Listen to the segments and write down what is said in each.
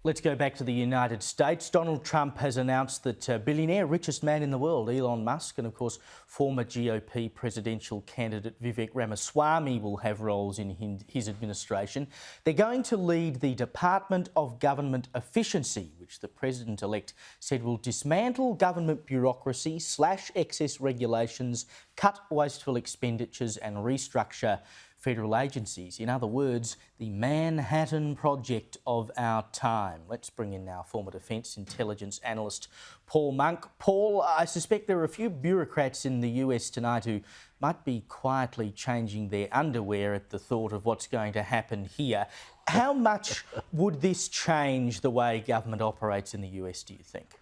Let's go back to the United States. Donald Trump has announced that billionaire, richest man in the world, Elon Musk, and of course former GOP presidential candidate Vivek Ramaswamy will have roles in his administration. They're going to lead the Department of Government Efficiency, which the president-elect said will dismantle government bureaucracy, slash excess regulations, cut wasteful expenditures and restructure federal agencies. In other words, the Manhattan Project of our time. Let's bring in now former Defence Intelligence Analyst Paul Monk. Paul, I suspect there are a few bureaucrats in the US tonight who might be quietly changing their underwear at the thought of what's going to happen here. How much would this change the way government operates in the US, do you think?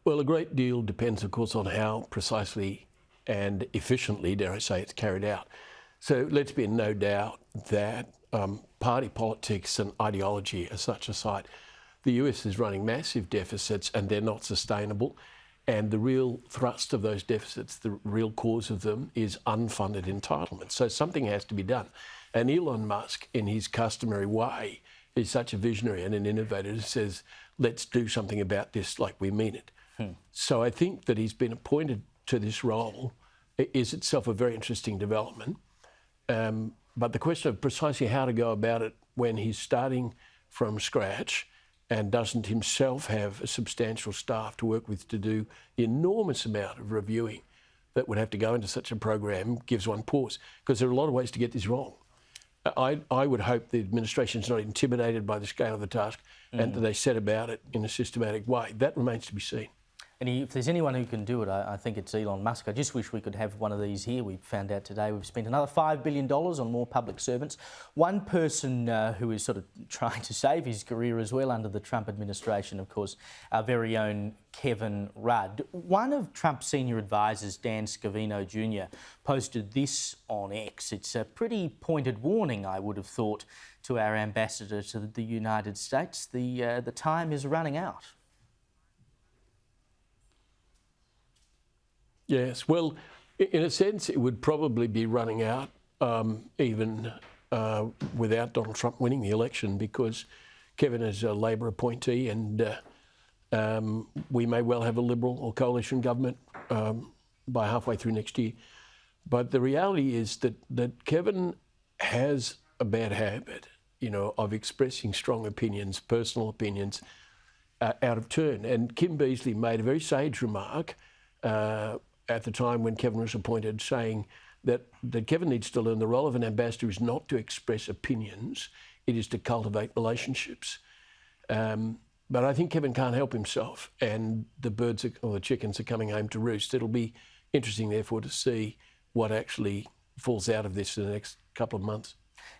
Well, a great deal depends, of course, on how precisely and efficiently, dare I say, it's carried out. So let's be in no doubt that party politics and ideology are such aside. The US is running massive deficits and they're not sustainable. And the real thrust of those deficits, the real cause of them, is unfunded entitlement. So something has to be done. And Elon Musk, in his customary way, is such a visionary and an innovator who says, let's do something about this like we mean it. So I think that he's been appointed to this role is itself a very interesting development. But the question of precisely how to go about it when he's starting from scratch and doesn't himself have a substantial staff to work with to do the enormous amount of reviewing that would have to go into such a program gives one pause, because there are a lot of ways to get this wrong. I would hope the administration's not intimidated by the scale of the task and that they set about it in a systematic way. That remains to be seen. And if there's anyone who can do it, I think it's Elon Musk. I just wish we could have one of these here. We found out today we've spent another $5 billion on more public servants. One person who is sort of trying to save his career as well under the Trump administration, of course, our very own Kevin Rudd. One of Trump's senior advisors, Dan Scavino Jr., posted this on X. It's a pretty pointed warning, I would have thought, to our ambassador to the United States. The time is running out. Yes, well, in a sense, it would probably be running out even without Donald Trump winning the election, because Kevin is a Labor appointee and we may well have a Liberal or coalition government by halfway through next year. But the reality is that Kevin has a bad habit, you know, of expressing strong opinions, personal opinions, out of turn. And Kim Beazley made a very sage remark at the time when Kevin was appointed, saying that Kevin needs to learn the role of an ambassador is not to express opinions, it is to cultivate relationships. But I think Kevin can't help himself, and the birds or the chickens are coming home to roost. It'll be interesting, therefore, to see what actually falls out of this in the next couple of months.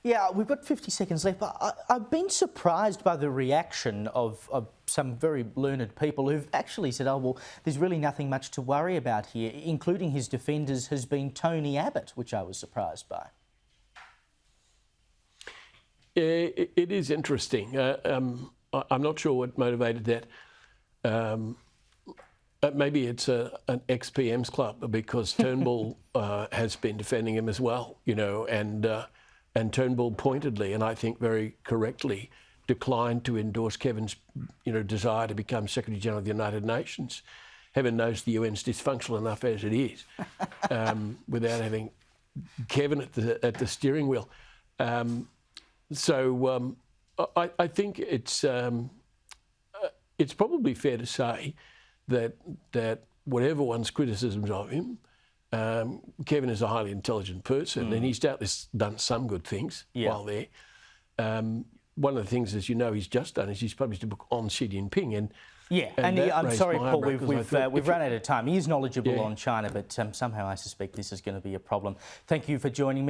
Yeah, we've got 50 seconds left, but I've been surprised by the reaction of some very learned people who've actually said, oh, well, there's really nothing much to worry about here. Including his defenders has been Tony Abbott, which I was surprised by. It is interesting. I'm not sure what motivated that. Maybe it's an ex-PM's club, because Turnbull has been defending him as well, you know, and Turnbull pointedly, and I think very correctly, declined to endorse Kevin's, you know, desire to become Secretary General of the United Nations. Heaven knows the UN's dysfunctional enough as it is, without having Kevin at the steering wheel. So I think it's probably fair to say that whatever one's criticisms of him, Kevin is a highly intelligent person, and he's doubtless done some good things while there. One of the things, as you know, he's just done is he's published a book on Xi Jinping, and I'm sorry, Paul, we've run out of time. He is knowledgeable on China, but somehow I suspect this is going to be a problem. Thank you for joining me.